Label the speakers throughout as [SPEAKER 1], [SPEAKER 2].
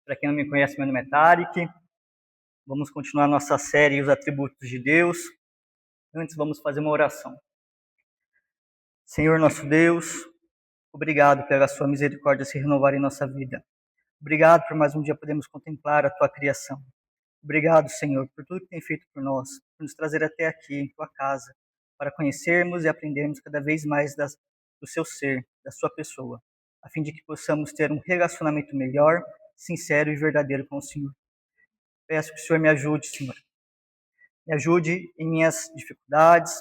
[SPEAKER 1] Para quem não me conhece, meu nome é Tarek. Vamos continuar nossa série Os Atributos de Deus. Antes, vamos fazer uma oração. Senhor nosso Deus, obrigado pela sua misericórdia se renovar em nossa vida. Obrigado por mais um dia podermos contemplar a tua criação. Obrigado, Senhor, por tudo que tem feito por nós, por nos trazer até aqui, em tua casa, para conhecermos e aprendermos cada vez mais do seu ser, da sua pessoa, a fim de que possamos ter um relacionamento melhor, sincero e verdadeiro com o Senhor. Peço que o Senhor me ajude, Senhor. Me ajude em minhas dificuldades,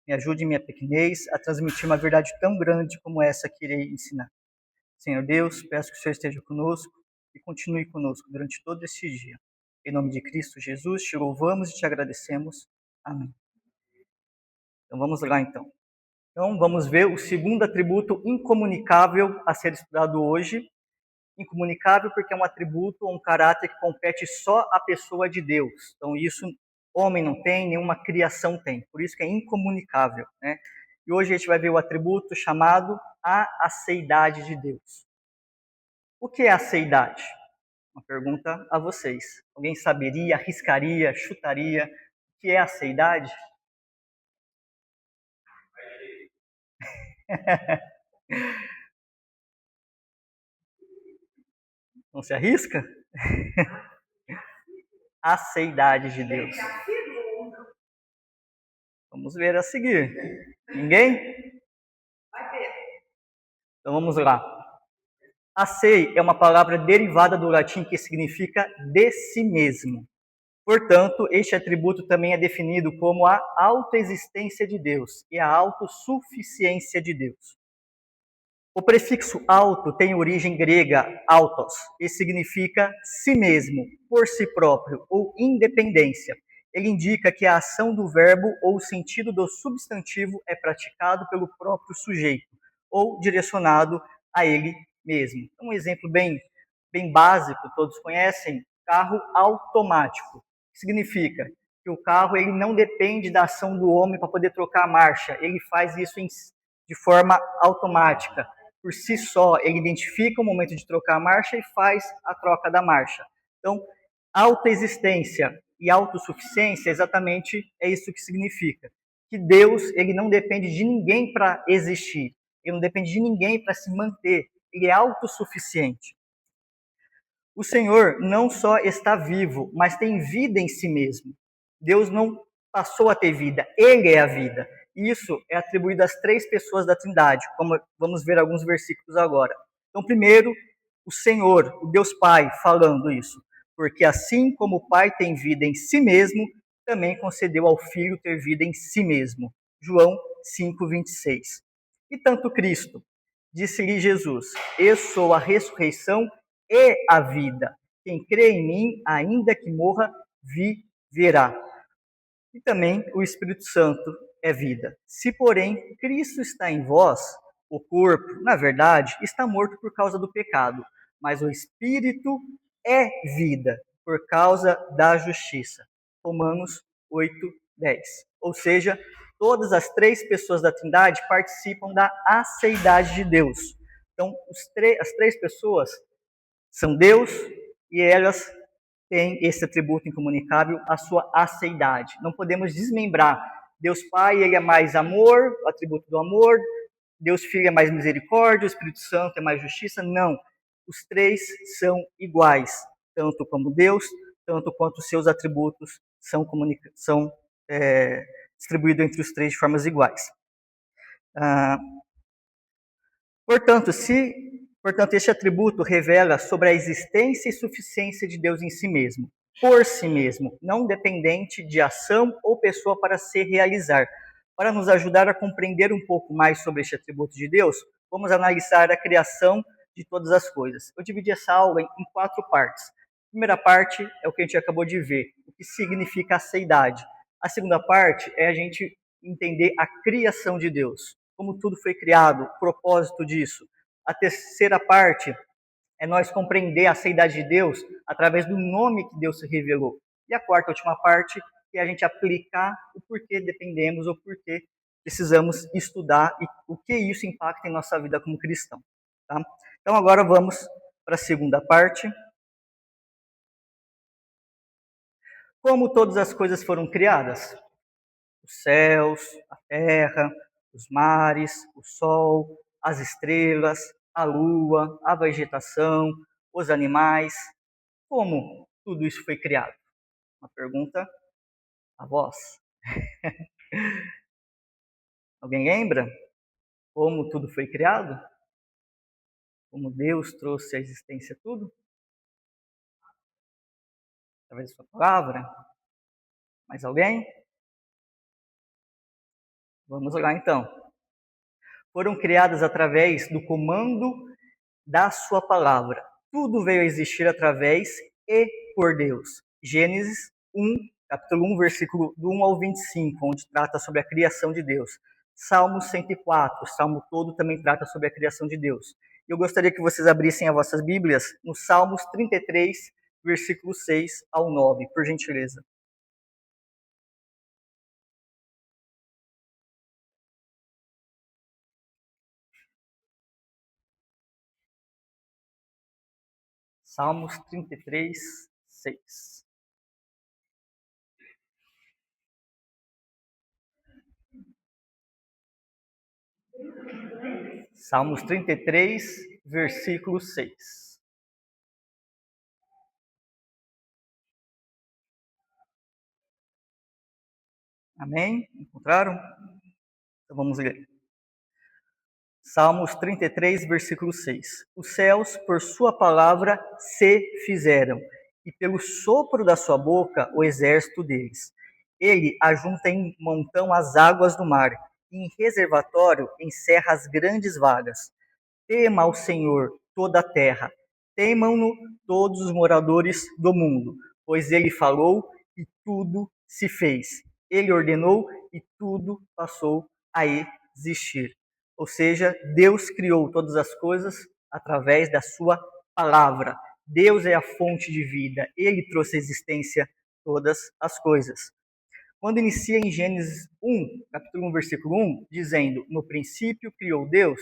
[SPEAKER 1] me ajude em minha pequenez a transmitir uma verdade tão grande como essa que irei ensinar. Senhor Deus, peço que o Senhor esteja conosco e continue conosco durante todo este dia. Em nome de Cristo Jesus, te louvamos e te agradecemos. Amém. Então vamos lá então. Então vamos ver o segundo atributo incomunicável a ser estudado hoje. Incomunicável porque é um atributo ou um caráter que compete só à pessoa de Deus. Então isso homem não tem, nenhuma criação tem. Por isso que é incomunicável, né? E hoje a gente vai ver o atributo chamado a aceidade de Deus. O que é aceidade? Uma pergunta a vocês. Alguém saberia, arriscaria, chutaria o que é aceidade? Não se arrisca? Aceidade de Deus. Vamos ver a seguir. Ninguém? Então vamos lá. Acei é uma palavra derivada do latim que significa de si mesmo. Portanto, este atributo também é definido como a autoexistência de Deus e a autossuficiência de Deus. O prefixo auto tem origem grega autos e significa si mesmo, por si próprio ou independência. Ele indica que a ação do verbo ou o sentido do substantivo é praticado pelo próprio sujeito ou direcionado a ele mesmo. Um exemplo bem básico, todos conhecem, carro automático. Significa que o carro ele não depende da ação do homem para poder trocar a marcha, ele faz isso de forma automática. Por si só, ele identifica o momento de trocar a marcha e faz a troca da marcha. Então, autoexistência e autossuficiência exatamente é isso que significa. Que Deus ele não depende de ninguém para existir, ele não depende de ninguém para se manter, ele é autossuficiente. O Senhor não só está vivo, mas tem vida em si mesmo. Deus não passou a ter vida, ele é a vida. Isso é atribuído às três pessoas da Trindade, como vamos ver alguns versículos agora. Então, primeiro, o Senhor, o Deus Pai, falando isso. Porque assim como o Pai tem vida em si mesmo, também concedeu ao Filho ter vida em si mesmo. João 5:26. E tanto Cristo, disse-lhe Jesus, eu sou a ressurreição e a vida. Quem crê em mim, ainda que morra, viverá. E também o Espírito Santo é vida. Se, porém, Cristo está em vós, o corpo, na verdade, está morto por causa do pecado, mas o Espírito é vida por causa da justiça. Romanos 8:10. Ou seja, todas as três pessoas da Trindade participam da aceidade de Deus. Então, as três pessoas são Deus e elas têm esse atributo incomunicável, a sua aceidade. Não podemos desmembrar. Deus Pai, ele é mais amor, o atributo do amor. Deus Filho é mais misericórdia, o Espírito Santo é mais justiça. Não. Os três são iguais, tanto como Deus, tanto quanto os seus atributos são distribuídos entre os três de formas iguais. Portanto, este atributo revela sobre a existência e suficiência de Deus em si mesmo, por si mesmo, não dependente de ação ou pessoa para se realizar. Para nos ajudar a compreender um pouco mais sobre este atributo de Deus, vamos analisar a criação de todas as coisas. Eu dividi essa aula em 4 partes. A primeira parte é o que a gente acabou de ver, o que significa aceidade. A segunda parte é a gente entender a criação de Deus, como tudo foi criado, o propósito disso. A terceira parte é nós compreender a aceidade de Deus através do nome que Deus se revelou. E a quarta, última parte, é a gente aplicar o porquê dependemos ou porquê precisamos estudar e o que isso impacta em nossa vida como cristão. Tá? Então agora vamos para a segunda parte. Como todas as coisas foram criadas? Os céus, a terra, os mares, o sol, as estrelas, a lua, a vegetação, os animais. Como tudo isso foi criado? Uma pergunta a vós. Alguém lembra como tudo foi criado? Como Deus trouxe à existência tudo? Através da sua palavra? Mais alguém? Vamos lá então. Foram criadas através do comando da sua palavra. Tudo veio a existir através e por Deus. Gênesis 1, capítulo 1, versículo do 1 ao 25, onde trata sobre a criação de Deus. Salmo 104, o salmo todo também trata sobre a criação de Deus. Eu gostaria que vocês abrissem as vossas Bíblias no Salmos 33, versículo 6 ao 9, por gentileza. Salmos 33, 6. Salmos 33, versículo 6. Amém? Encontraram? Então vamos ler. Salmos 33, versículo 6. Os céus, por sua palavra, se fizeram, e pelo sopro da sua boca, o exército deles. Ele ajunta em montão as águas do mar, e em reservatório encerra as grandes vagas. Tema ao Senhor toda a terra, temam-no todos os moradores do mundo, pois ele falou e tudo se fez. Ele ordenou e tudo passou a existir. Ou seja, Deus criou todas as coisas através da sua palavra. Deus é a fonte de vida, ele trouxe à existência todas as coisas. Quando inicia em Gênesis 1, capítulo 1, versículo 1, dizendo, no princípio criou Deus,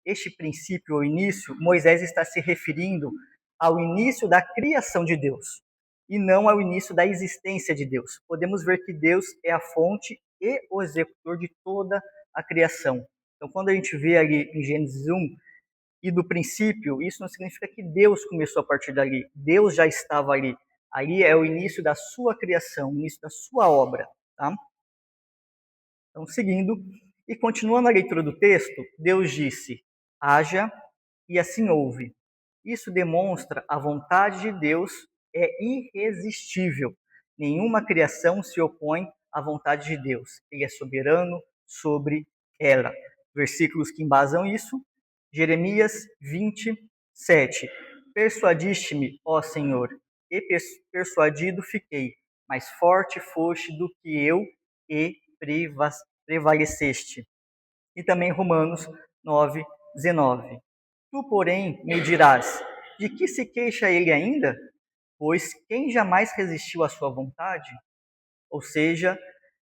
[SPEAKER 1] este princípio, ou início, Moisés está se referindo ao início da criação de Deus, e não ao início da existência de Deus. Podemos ver que Deus é a fonte e o executor de toda a criação. Então, quando a gente vê ali em Gênesis 1, e do princípio, isso não significa que Deus começou a partir dali. Deus já estava ali. Ali é o início da sua criação, o início da sua obra. Tá? Então, seguindo, e continuando a leitura do texto, Deus disse, haja, e assim houve. Isso demonstra a vontade de Deus é irresistível. Nenhuma criação se opõe à vontade de Deus. Ele é soberano sobre ela. Versículos que embasam isso, Jeremias 27. Persuadiste-me, ó Senhor, e persuadido fiquei, mais forte foste do que eu e prevaleceste. E também Romanos 9, 19. Tu, porém, me dirás, de que se queixa ele ainda? Pois quem jamais resistiu à sua vontade? Ou seja,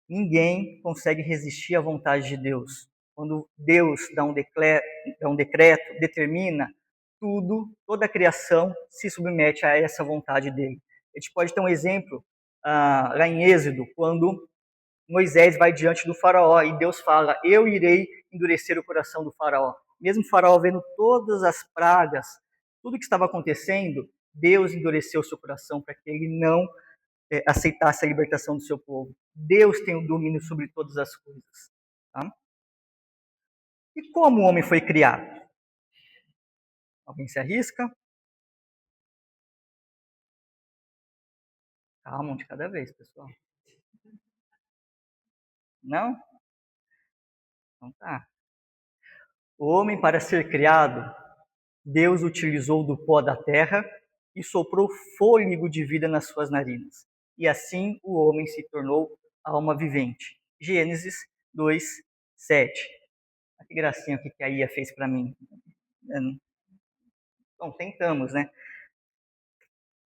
[SPEAKER 1] ninguém consegue resistir à vontade de Deus. Quando Deus dá um decreto, determina, toda a criação se submete a essa vontade dele. A gente pode ter um exemplo lá em Êxodo, quando Moisés vai diante do faraó e Deus fala, eu irei endurecer o coração do faraó. Mesmo o faraó vendo todas as pragas, tudo que estava acontecendo, Deus endureceu o seu coração para que ele não aceitasse a libertação do seu povo. Deus tem o domínio sobre todas as coisas. Tá? E como o homem foi criado? Alguém se arrisca? Calma, um de cada vez, pessoal. Não? Então tá. O homem, para ser criado, Deus utilizou do pó da terra e soprou fôlego de vida nas suas narinas. E assim o homem se tornou alma vivente. Gênesis 2, 7. Que gracinha que a Ia fez para mim. Bom, tentamos, né?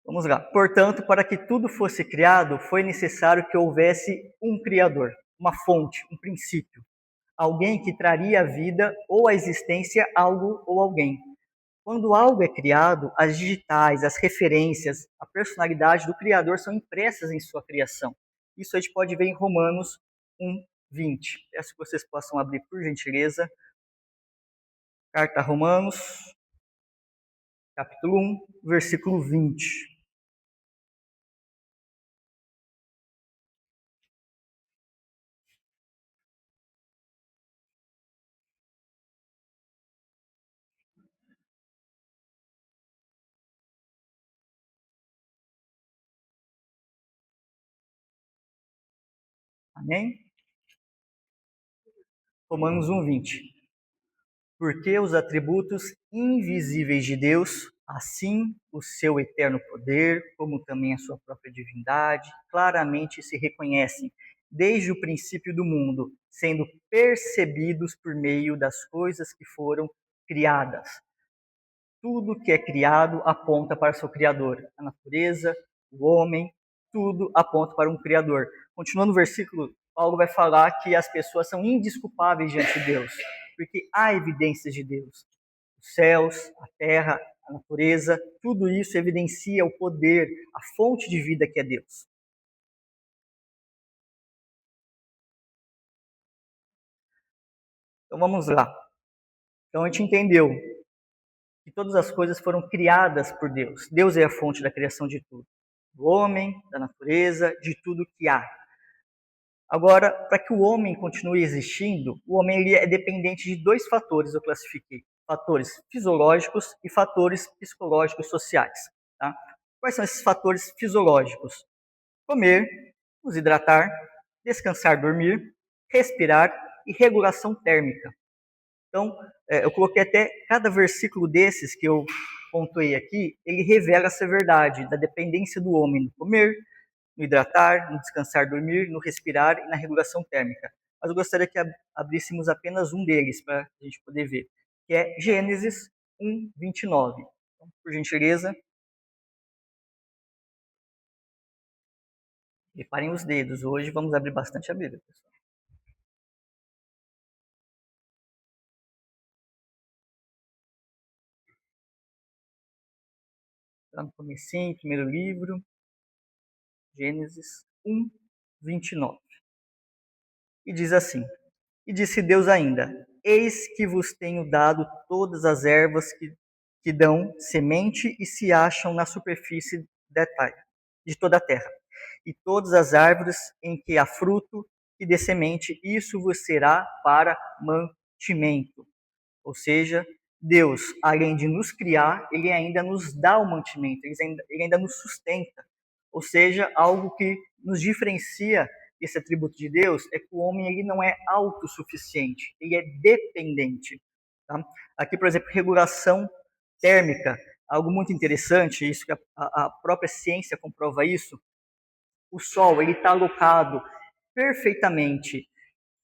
[SPEAKER 1] Vamos lá. Portanto, para que tudo fosse criado, foi necessário que houvesse um Criador, uma fonte, um princípio. Alguém que traria a vida ou a existência algo ou alguém. Quando algo é criado, as digitais, as referências, a personalidade do Criador são impressas em sua criação. Isso a gente pode ver em Romanos 1:20. Peço que vocês possam abrir, por gentileza. Carta a Romanos, capítulo 1, versículo 20. Amém? Romanos 1:20. Porque os atributos invisíveis de Deus, assim o seu eterno poder, como também a sua própria divindade, claramente se reconhecem desde o princípio do mundo, sendo percebidos por meio das coisas que foram criadas. Tudo que é criado aponta para seu Criador. A natureza, o homem, tudo aponta para um Criador. Continuando o versículo, Paulo vai falar que as pessoas são indesculpáveis diante de Deus, porque há evidências de Deus. Os céus, a terra, a natureza, tudo isso evidencia o poder, a fonte de vida que é Deus. Então vamos lá. Então a gente entendeu que todas as coisas foram criadas por Deus. Deus é a fonte da criação de tudo. Do homem, da natureza, de tudo que há. Agora, para que o homem continue existindo, o homem ele é dependente de dois fatores, eu classifiquei. Fatores fisiológicos e fatores psicológicos sociais. Tá? Quais são esses fatores fisiológicos? Comer, nos hidratar, descansar, dormir, respirar e regulação térmica. Então, eu coloquei até cada versículo desses que eu pontuei aqui, ele revela essa verdade da dependência do homem no comer, no hidratar, no descansar, dormir, no respirar e na regulação térmica. Mas eu gostaria que abríssemos apenas um deles para a gente poder ver, que é Gênesis 1:29. Então, por gentileza, reparem os dedos. Hoje vamos abrir bastante a Bíblia, pessoal. Lá no comecinho, primeiro livro, Gênesis 1:29. E diz assim: E disse Deus ainda: Eis que vos tenho dado todas as ervas que dão semente e se acham na superfície da terra, de toda a terra, e todas as árvores em que há fruto e dê semente, isso vos será para mantimento. Ou seja, Deus, além de nos criar, Ele ainda nos dá o mantimento, Ele ainda nos sustenta. Ou seja, algo que nos diferencia esse atributo de Deus é que o homem ele não é autossuficiente, ele é dependente. Tá? Aqui, por exemplo, regulação térmica, algo muito interessante, isso que a própria ciência comprova isso. O Sol ele está alocado perfeitamente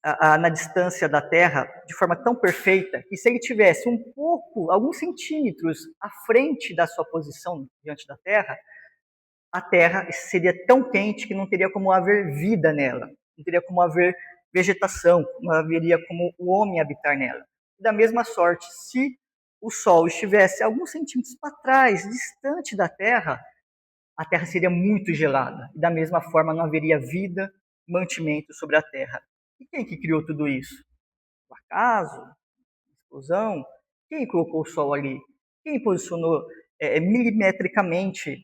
[SPEAKER 1] na distância da Terra de forma tão perfeita que se ele tivesse um pouco, alguns centímetros à frente da sua posição diante da Terra, a Terra seria tão quente que não teria como haver vida nela, não teria como haver vegetação, não haveria como o homem habitar nela. Da mesma sorte, se o Sol estivesse alguns centímetros para trás, distante da Terra, a Terra seria muito gelada. E da mesma forma não haveria vida, mantimento sobre a Terra. E quem que criou tudo isso? O acaso? Explosão? Quem colocou o Sol ali? Quem posicionou milimetricamente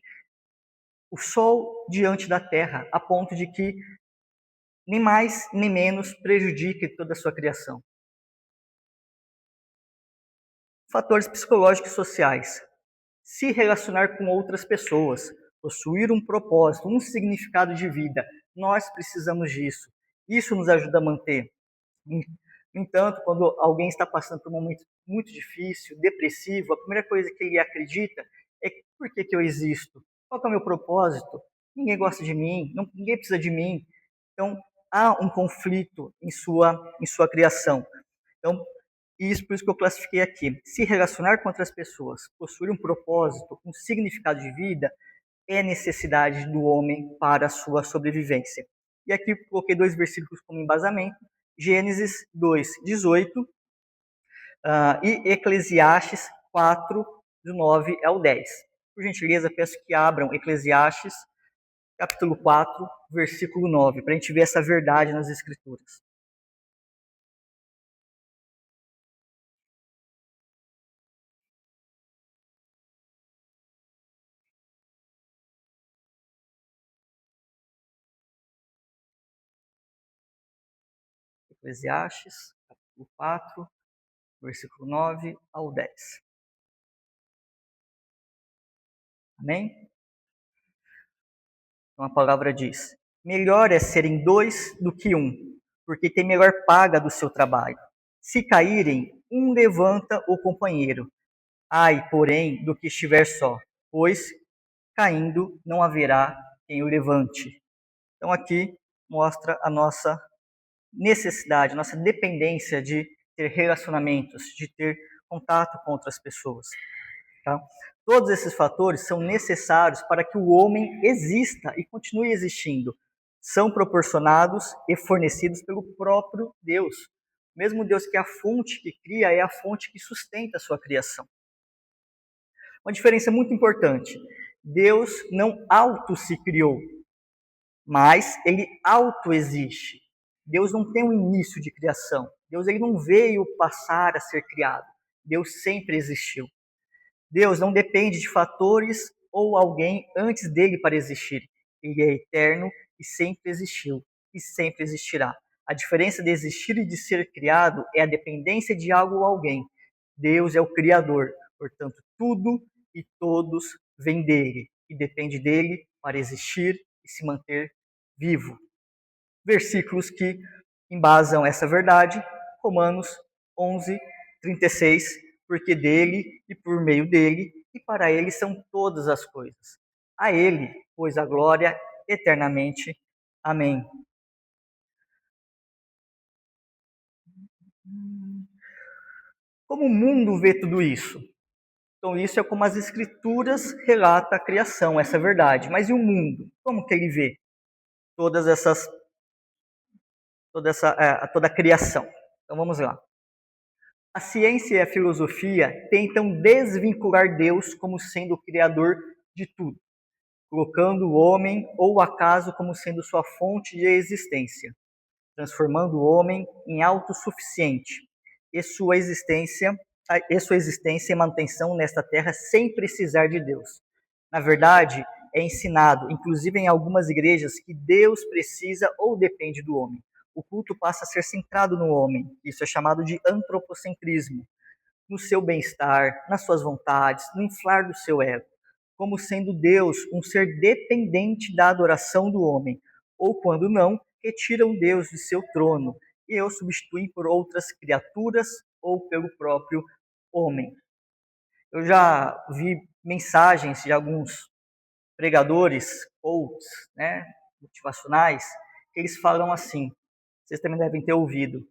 [SPEAKER 1] o Sol diante da Terra, a ponto de que nem mais nem menos prejudique toda a sua criação? Fatores psicológicos e sociais. Se relacionar com outras pessoas, possuir um propósito, um significado de vida. Nós precisamos disso. Isso nos ajuda a manter. No entanto, quando alguém está passando por um momento muito difícil, depressivo, a primeira coisa que ele acredita é por que eu existo? Qual é o meu propósito? Ninguém gosta de mim, ninguém precisa de mim. Então, há um conflito em sua criação. Então, isso por isso que eu classifiquei aqui. Se relacionar com outras pessoas, possuir um propósito, um significado de vida, é necessidade do homem para a sua sobrevivência. E aqui coloquei dois versículos como embasamento. Gênesis 2:18 e Eclesiastes do 9 ao 10. Por gentileza, peço que abram Eclesiastes, capítulo 4, versículo 9, para a gente ver essa verdade nas Escrituras. Eclesiastes, capítulo 4, versículo 9 ao 10. Amém? Então a palavra diz: melhor é serem dois do que um, porque tem melhor paga do seu trabalho. Se caírem, um levanta o companheiro. Ai, porém, do que estiver só, pois caindo não haverá quem o levante. Então aqui mostra a nossa necessidade, nossa dependência de ter relacionamentos, de ter contato com outras pessoas. Tá? Todos esses fatores são necessários para que o homem exista e continue existindo. São proporcionados e fornecidos pelo próprio Deus. Mesmo Deus que é a fonte que cria, é a fonte que sustenta a sua criação. Uma diferença muito importante. Deus não auto se criou, mas ele autoexiste. Deus não tem um início de criação. Deus ele não veio passar a ser criado. Deus sempre existiu. Deus não depende de fatores ou alguém antes dele para existir. Ele é eterno e sempre existiu e sempre existirá. A diferença de existir e de ser criado é a dependência de algo ou alguém. Deus é o Criador, portanto, tudo e todos vêm dele e depende dele para existir e se manter vivo. Versículos que embasam essa verdade, Romanos 11, 36, porque dele e por meio dele e para ele são todas as coisas. A ele, pois a glória eternamente. Amém. Como o mundo vê tudo isso? Então isso é como as escrituras relatam a criação, essa verdade. Mas e o mundo? Como que ele vê todas essas, toda a criação? Então vamos lá. A ciência e a filosofia tentam desvincular Deus como sendo o criador de tudo, colocando o homem ou o acaso como sendo sua fonte de existência, transformando o homem em autossuficiente e sua existência e manutenção nesta terra sem precisar de Deus. Na verdade, é ensinado, inclusive em algumas igrejas, que Deus precisa ou depende do homem. O culto passa a ser centrado no homem. Isso é chamado de antropocentrismo, no seu bem-estar, nas suas vontades, no inflar do seu ego, como sendo Deus um ser dependente da adoração do homem, ou quando não, retiram Deus de seu trono e o substituem por outras criaturas ou pelo próprio homem. Eu já vi mensagens de alguns pregadores, coaches, né, motivacionais, que eles falam assim, vocês também devem ter ouvido,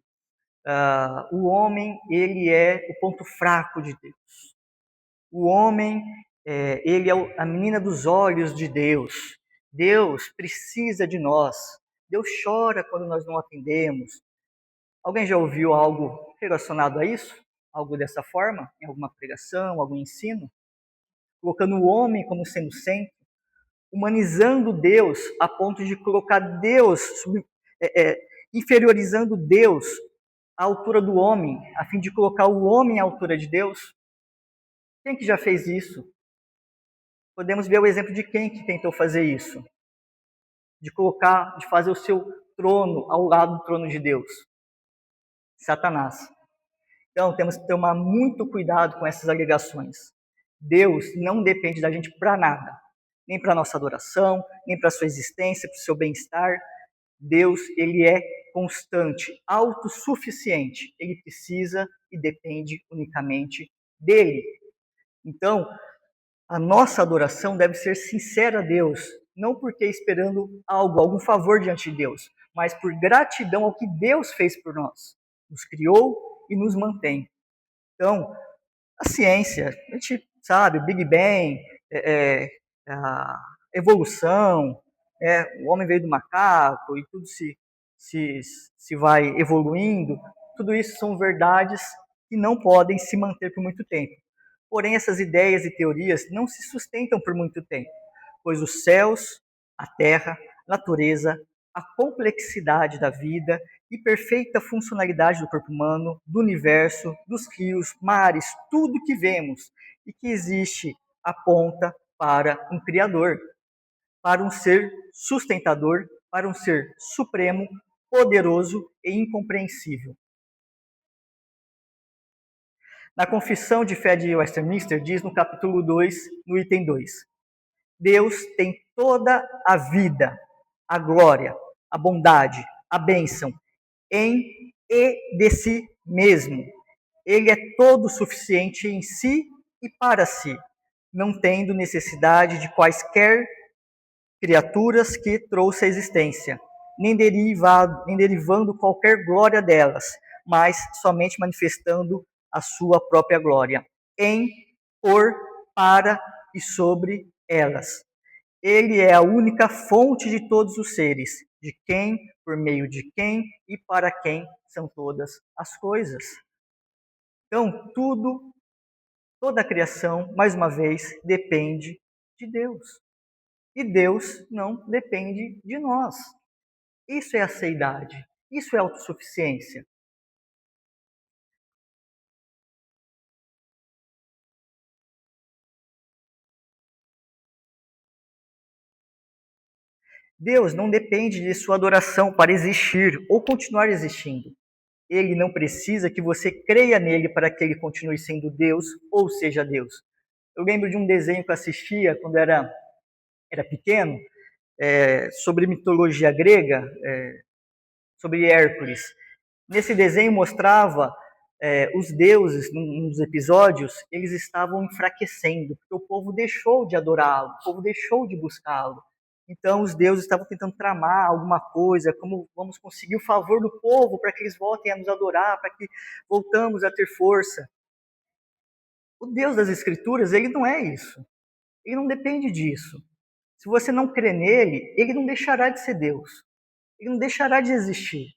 [SPEAKER 1] o homem, ele é o ponto fraco de Deus. O homem, ele é a menina dos olhos de Deus. Deus precisa de nós. Deus chora quando nós não atendemos. Alguém já ouviu algo relacionado a isso? Algo dessa forma? Em alguma pregação, algum ensino? Colocando o homem como sendo centro, humanizando Deus a ponto de colocar Deus, inferiorizando Deus à altura do homem, a fim de colocar o homem à altura de Deus. Quem que já fez isso? Podemos ver o exemplo de quem que tentou fazer isso, de fazer o seu trono ao lado do trono de Deus. Satanás. Então temos que tomar muito cuidado com essas alegações. Deus não depende da gente para nada, nem para nossa adoração, nem para sua existência, para o seu bem-estar. Deus, ele é constante, autossuficiente. Ele precisa e depende unicamente dele. Então, a nossa adoração deve ser sincera a Deus, não porque esperando algo, algum favor diante de Deus, mas por gratidão ao que Deus fez por nós. Nos criou e nos mantém. Então, a ciência, a gente sabe, o Big Bang, a evolução, o homem veio do macaco e tudo se vai evoluindo, tudo isso são verdades que não podem se manter por muito tempo. Porém, essas ideias e teorias não se sustentam por muito tempo, pois os céus, a terra, a natureza, a complexidade da vida e perfeita funcionalidade do corpo humano, do universo, dos rios, mares, tudo que vemos e que existe aponta para um Criador, para um ser sustentador, para um ser supremo, poderoso e incompreensível. Na Confissão de Fé de Westminster, diz no capítulo 2, no item 2: Deus tem toda a vida, a glória, a bondade, a bênção em e de si mesmo. Ele é todo suficiente em si e para si, não tendo necessidade de quaisquer criaturas que trouxe à existência, nem derivando qualquer glória delas, mas somente manifestando a sua própria glória, em, por, para e sobre elas. Ele é a única fonte de todos os seres, de quem, por meio de quem e para quem são todas as coisas. Então, toda a criação, mais uma vez, depende de Deus. E Deus não depende de nós. Isso é aceidade. Isso é autossuficiência. Deus não depende de sua adoração para existir ou continuar existindo. Ele não precisa que você creia nele para que ele continue sendo Deus ou seja Deus. Eu lembro de um desenho que eu assistia quando era pequeno, sobre mitologia grega, sobre Hércules. Nesse desenho mostrava os deuses, nos episódios, eles estavam enfraquecendo, porque o povo deixou de adorá-lo, o povo deixou de buscá-lo. Então os deuses estavam tentando tramar alguma coisa, como vamos conseguir o favor do povo para que eles voltem a nos adorar, para que voltamos a ter força. O Deus das Escrituras, ele não é isso. Ele não depende disso. Se você não crê nele, ele não deixará de ser Deus. Ele não deixará de existir.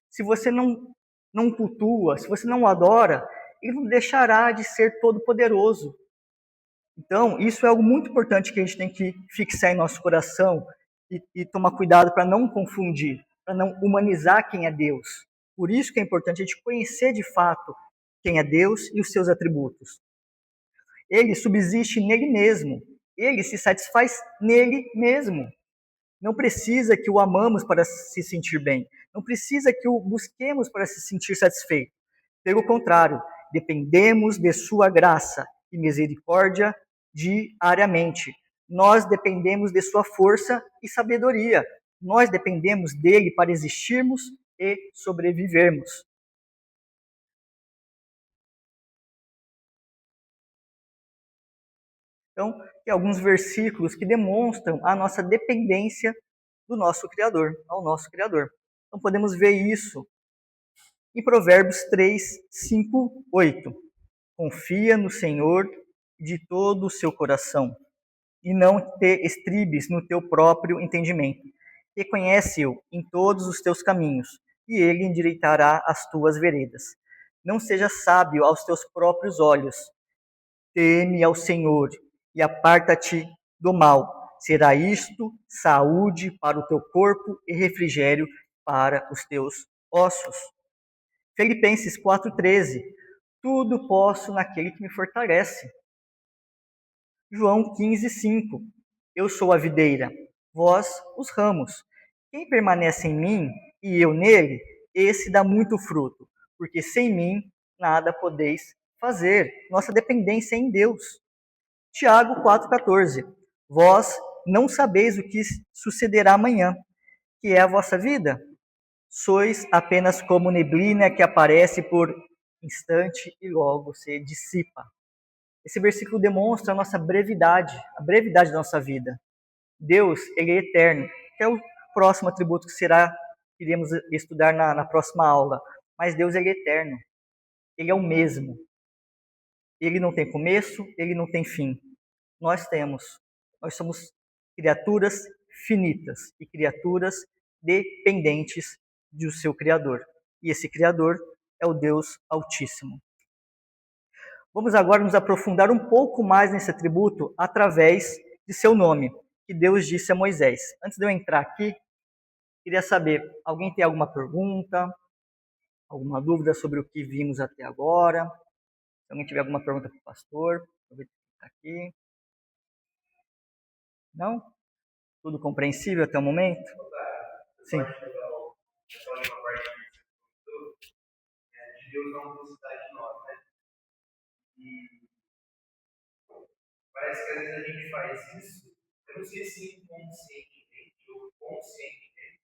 [SPEAKER 1] Se você não cultua, se você não o adora, ele não deixará de ser todo-poderoso. Então, isso é algo muito importante que a gente tem que fixar em nosso coração e tomar cuidado para não confundir, para não humanizar quem é Deus. Por isso que é importante a gente conhecer de fato quem é Deus e os seus atributos. Ele subsiste nele mesmo. Ele se satisfaz nele mesmo. Não precisa que o amamos para se sentir bem. Não precisa que o busquemos para se sentir satisfeito. Pelo contrário, dependemos de sua graça e misericórdia diariamente. Nós dependemos de sua força e sabedoria. Nós dependemos dele para existirmos e sobrevivermos. Então, tem alguns versículos que demonstram a nossa dependência do nosso Criador, ao nosso Criador. Então, podemos ver isso em Provérbios 3, 5, 8. Confia no Senhor de todo o seu coração e não te estribes no teu próprio entendimento. Reconhece-o em todos os teus caminhos e ele endireitará as tuas veredas. Não seja sábio aos teus próprios olhos. Teme ao Senhor e aparta-te do mal. Será isto saúde para o teu corpo e refrigério para os teus ossos. Filipenses 4,13. Tudo posso naquele que me fortalece. João 15,5. Eu sou a videira, vós os ramos. Quem permanece em mim e eu nele, esse dá muito fruto, porque sem mim nada podeis fazer. Nossa dependência é em Deus. Tiago 4,14. Vós não sabeis o que sucederá amanhã, que é a vossa vida. Sois apenas como neblina que aparece por instante e logo se dissipa. Esse versículo demonstra a nossa brevidade, a brevidade da nossa vida. Deus, ele é eterno, que é o próximo atributo que iremos estudar na próxima aula. Mas Deus, ele é eterno. Ele é o mesmo. Ele não tem começo, ele não tem fim. Nós temos. Nós somos criaturas finitas e criaturas dependentes do seu Criador. E esse Criador é o Deus Altíssimo. Vamos agora nos aprofundar um pouco mais nesse atributo através de seu nome, que Deus disse a Moisés. Antes de eu entrar aqui, queria saber, alguém tem alguma pergunta, alguma dúvida sobre o que vimos até agora? Se alguém tiver alguma pergunta para o pastor, aproveita que está aqui. Não? Tudo compreensível até o momento? Sim. Deus não necessita de nós, né? E parece que às vezes a gente faz isso, eu não sei se inconscientemente ou conscientemente,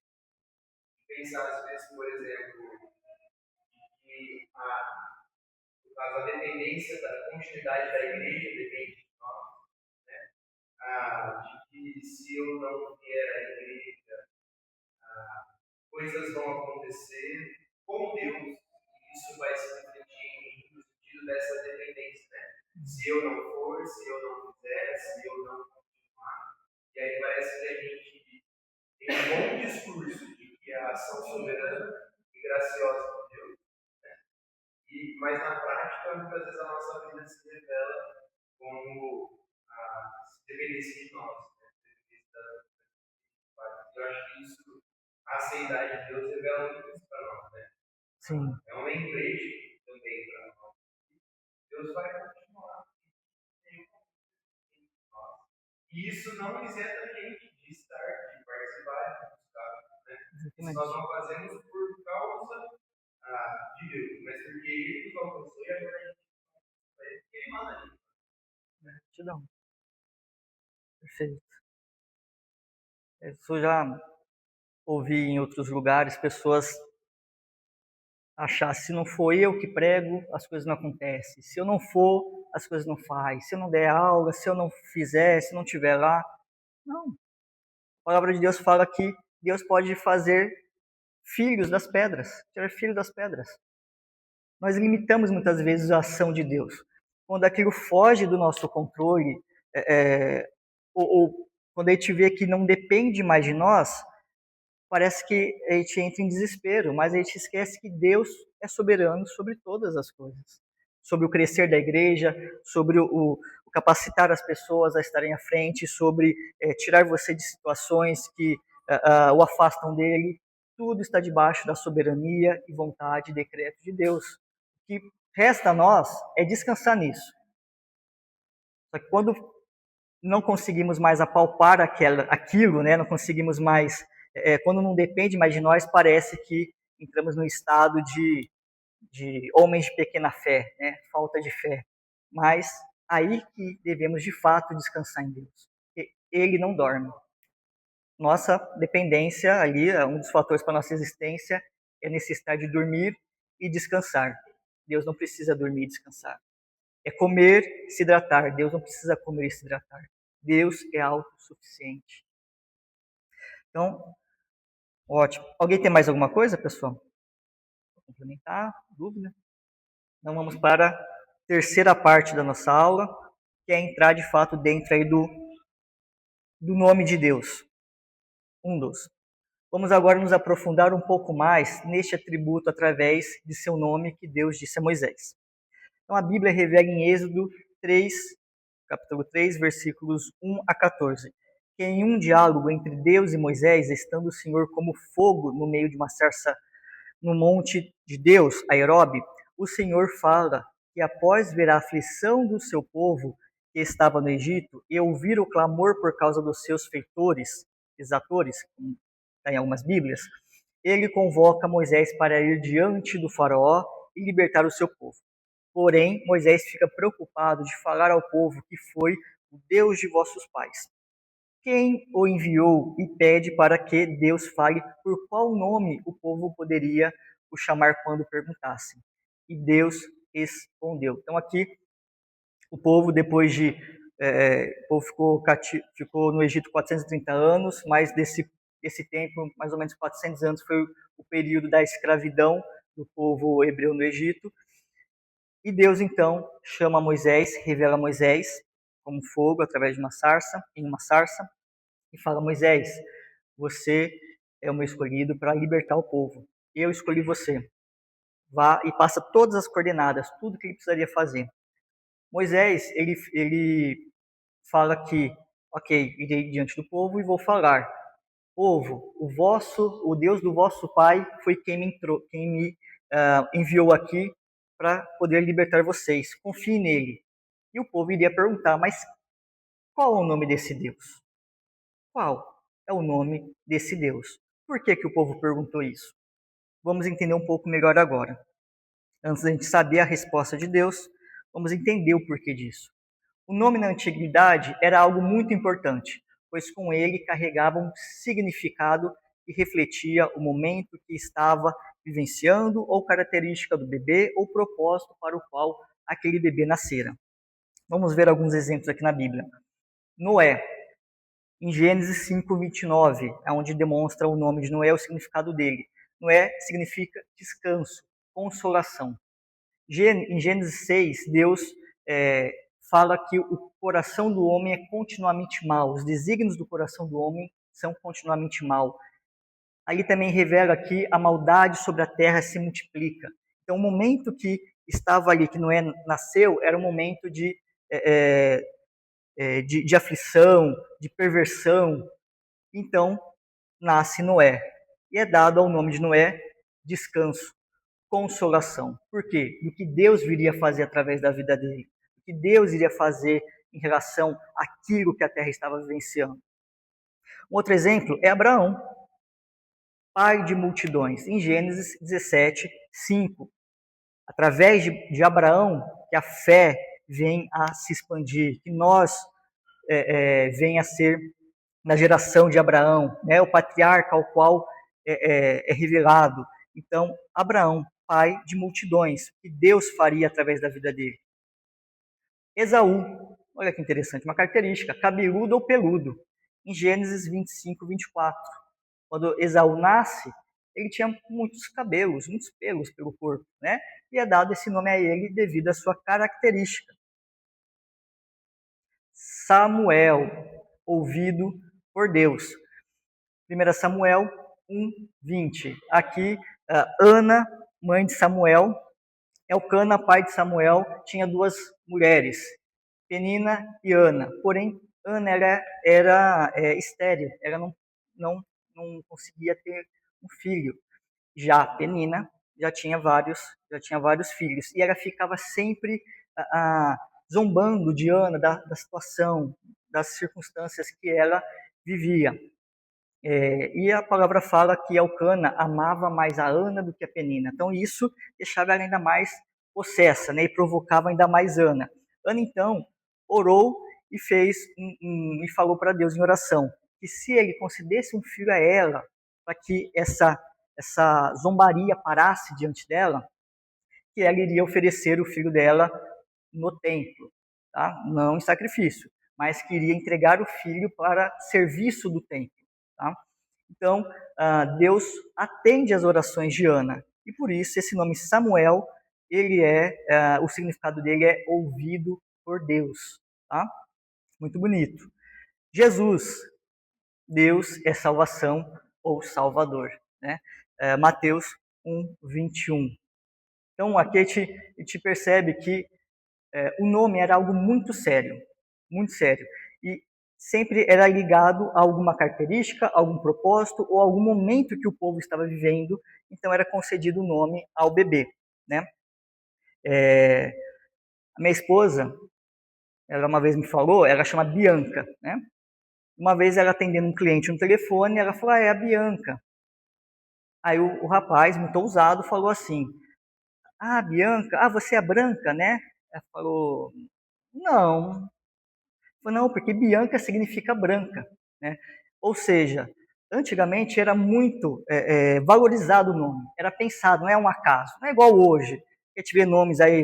[SPEAKER 1] pensar às vezes, por exemplo, que no caso, a dependência da continuidade da igreja depende de nós, né? De que se eu não vier à igreja, coisas vão acontecer com Deus, e isso vai se refletir em mim no sentido dessa dependência, né? Se eu não for, se eu não fizer, se eu não continuar. E aí parece que a gente tem um bom discurso de que a ação soberana e graciosa de Deus, né? Mas na prática, muitas vezes a nossa vida se revela como a dependência de nós, né? Eu acho que isso, a aceidade de Deus revela muito isso para nós, né? Sim. É um lembrete também para nós. Deus vai continuar. E isso não isenta a gente de estar, de participar, de buscar, né? Isso nós não fazemos por causa de Deus, mas porque Ele nos alcançou e agora a gente vai queimar ali. Gratidão. Perfeito. Isso eu já ouvi em outros lugares pessoas achar, se não for eu que prego, as coisas não acontecem. Se eu não for, as coisas não fazem. Se eu não der aula, se eu não fizer, se não estiver lá. Não. A palavra de Deus fala que Deus pode fazer filhos das pedras, tirar filhos das pedras. Nós limitamos muitas vezes a ação de Deus. Quando aquilo foge do nosso controle, ou quando a gente vê que não depende mais de nós, parece que a gente entra em desespero, mas a gente esquece que Deus é soberano sobre todas as coisas. Sobre o crescer da igreja, sobre o capacitar as pessoas a estarem à frente, sobre tirar você de situações que o afastam dele. Tudo está debaixo da soberania e vontade e decreto de Deus. O que resta a nós é descansar nisso. Só que quando não conseguimos mais apalpar aquilo, né? Não conseguimos mais, quando não depende mais de nós, parece que entramos no estado de homens de pequena fé, né? Falta de fé. Mas aí que devemos de fato descansar em Deus. Ele não dorme. Nossa dependência ali, um dos fatores para a nossa existência é a necessidade de dormir e descansar. Deus não precisa dormir e descansar. É comer, se hidratar. Deus não precisa comer e se hidratar. Deus é autossuficiente. Então, ótimo. Alguém tem mais alguma coisa, pessoal? Vou complementar? Dúvida? Então vamos para a terceira parte da nossa aula, que é entrar de fato dentro aí do nome de Deus. Vamos agora nos aprofundar um pouco mais neste atributo através de seu nome que Deus disse a Moisés. Então a Bíblia revela em Êxodo 3, capítulo 3, versículos 1 a 14. Que em um diálogo entre Deus e Moisés, estando o Senhor como fogo no meio de uma sarça no monte de Deus, Aerobe, o Senhor fala que após ver a aflição do seu povo que estava no Egito e ouvir o clamor por causa dos seus feitores, exatores, como está em algumas Bíblias, ele convoca Moisés para ir diante do faraó e libertar o seu povo. Porém, Moisés fica preocupado de falar ao povo que foi o Deus de vossos pais. Quem o enviou e pede para que Deus fale por qual nome o povo poderia o chamar quando perguntassem. E Deus respondeu. Então aqui o povo, depois de o povo ficou no Egito 430 anos, mas desse tempo, mais ou menos 400 anos, foi o período da escravidão do povo hebreu no Egito. E Deus então chama Moisés, revela a Moisés como fogo através de uma sarça, e fala: Moisés, você é o meu escolhido para libertar o povo. Eu escolhi você. Vá e passa todas as coordenadas, tudo que ele precisaria fazer. Moisés, ele fala que, ok, irei diante do povo e vou falar. Povo, o Deus do vosso pai foi quem me enviou aqui para poder libertar vocês. Confie nele. E o povo iria perguntar, mas qual é o nome desse Deus? Qual é o nome desse Deus? Por que que o povo perguntou isso? Vamos entender um pouco melhor agora. Antes da gente saber a resposta de Deus, vamos entender o porquê disso. O nome na antiguidade era algo muito importante, pois com ele carregava um significado que refletia o momento que estava vivenciando ou característica do bebê ou propósito para o qual aquele bebê nascera. Vamos ver alguns exemplos aqui na Bíblia. Noé, em Gênesis 5:29, é onde demonstra o nome de Noé, o significado dele. Noé significa descanso, consolação. Em Gênesis 6, Deus é, fala que o coração do homem é continuamente mau, os desígnios do coração do homem são continuamente mau. Aí também revela que a maldade sobre a terra se multiplica. Então, o momento que estava ali, que Noé nasceu, era um momento de aflição, de perversão. Então, nasce Noé. E é dado ao nome de Noé descanso, consolação. Por quê? Do que Deus viria fazer através da vida dele. Do que Deus iria fazer em relação àquilo que a terra estava vivenciando. Um outro exemplo é Abraão, pai de multidões. Em Gênesis 17:5. Através de Abraão, que a fé vem a se expandir, que nós vem a ser na geração de Abraão, né, o patriarca ao qual é revelado. Então, Abraão, pai de multidões, que Deus faria através da vida dele. Esaú, olha que interessante, uma característica, cabeludo ou peludo. Em Gênesis 25:24, quando Esaú nasce, ele tinha muitos cabelos, muitos pelos pelo corpo, né? E é dado esse nome a ele devido à sua característica. Samuel, ouvido por Deus. 1 Samuel 1:20. Aqui, Ana, mãe de Samuel, Elcana, pai de Samuel, tinha duas mulheres, Penina e Ana. Porém, Ana era estéril, ela não conseguia ter um filho. Já Penina já tinha vários filhos. E ela ficava sempre zombando de Ana, da situação, das circunstâncias que ela vivia. E a palavra fala que Elcana amava mais a Ana do que a Penina. Então isso deixava ela ainda mais possessa, né? E provocava ainda mais Ana. Ana então orou e falou para Deus em oração que se ele concedesse um filho a ela, para que essa zombaria parasse diante dela, que ela iria oferecer o filho dela no templo, tá? Não em sacrifício, mas queria entregar o filho para serviço do templo. Tá? Então, Deus atende às orações de Ana. E por isso, esse nome Samuel, o significado dele é ouvido por Deus. Tá? Muito bonito. Jesus, Deus é salvação ou salvador. Né? Mateus 1:21. Então, aqui a gente percebe que o nome era algo muito sério, muito sério. E sempre era ligado a alguma característica, a algum propósito ou algum momento que o povo estava vivendo, então era concedido o nome ao bebê, né? A minha esposa, ela uma vez me falou, ela chama Bianca, né? Uma vez ela atendendo um cliente no telefone, ela falou, é a Bianca. Aí o rapaz, muito ousado, falou assim, Bianca, você é branca, né? Ela falou, não, não, porque Bianca significa branca, né? Ou seja, antigamente era muito valorizado o nome, era pensado, não é um acaso, não é igual hoje, que a gente vê nomes aí,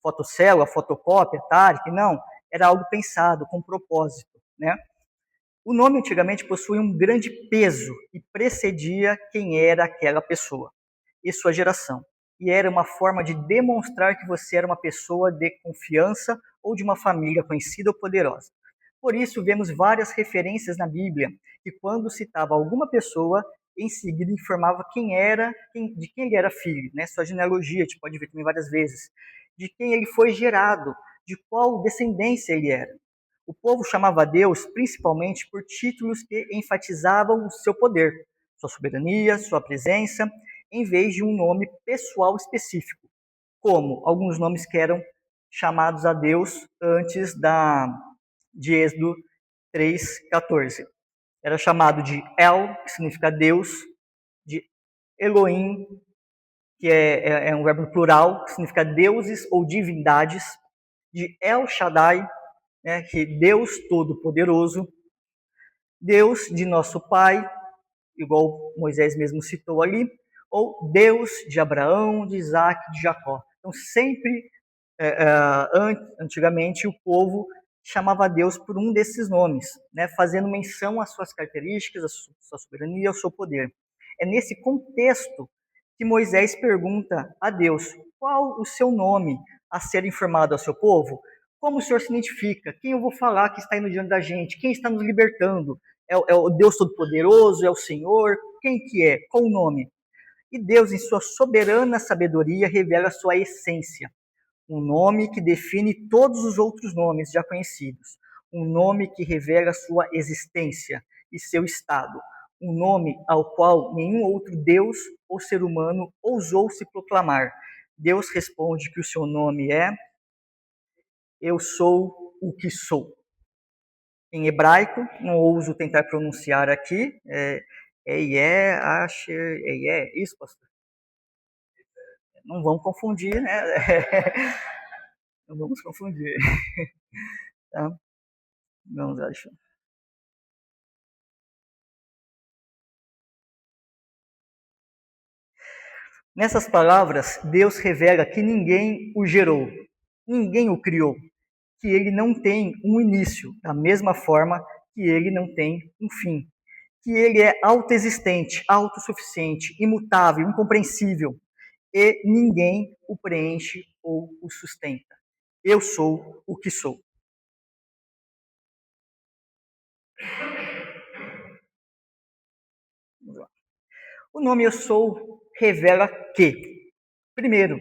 [SPEAKER 1] fotocélula, fotocópia, Tarek, não, era algo pensado, com propósito, né? O nome antigamente possuía um grande peso e precedia quem era aquela pessoa e sua geração. E era uma forma de demonstrar que você era uma pessoa de confiança ou de uma família conhecida ou poderosa. Por isso, vemos várias referências na Bíblia que, quando citava alguma pessoa, em seguida informava quem era, de quem ele era filho, né? Sua genealogia, a gente pode ver também várias vezes, de quem ele foi gerado, de qual descendência ele era. O povo chamava Deus principalmente por títulos que enfatizavam o seu poder, sua soberania, sua presença, em vez de um nome pessoal específico, como alguns nomes que eram chamados a Deus antes de Êxodo 3:14. Era chamado de El, que significa Deus, de Elohim, que é um verbo plural, que significa deuses ou divindades, de El Shaddai, né, que é Deus Todo-Poderoso, Deus de nosso Pai, igual Moisés mesmo citou ali, ou Deus de Abraão, de Isaac, de Jacó. Então, sempre, antigamente, o povo chamava Deus por um desses nomes, né, fazendo menção às suas características, à sua soberania, ao seu poder. É nesse contexto que Moisés pergunta a Deus: qual o seu nome a ser informado ao seu povo? Como o Senhor se identifica? Quem eu vou falar que está indo diante da gente? Quem está nos libertando? É o Deus Todo-Poderoso? É o Senhor? Quem que é? Qual o nome? E Deus, em sua soberana sabedoria, revela a sua essência. Um nome que define todos os outros nomes já conhecidos. Um nome que revela sua existência e seu estado. Um nome ao qual nenhum outro Deus ou ser humano ousou se proclamar. Deus responde que o seu nome é Eu sou o que sou. Em hebraico, não ouso tentar pronunciar aqui, isso, pastor? Não vamos confundir, né? Não vamos confundir. Tá? Vamos achar. Nessas palavras, Deus revela que ninguém o gerou, ninguém o criou, que ele não tem um início, da mesma forma que ele não tem um fim, que ele é autoexistente, autossuficiente, imutável, incompreensível, e ninguém o preenche ou o sustenta. Eu sou o que sou. O nome Eu Sou revela que, primeiro,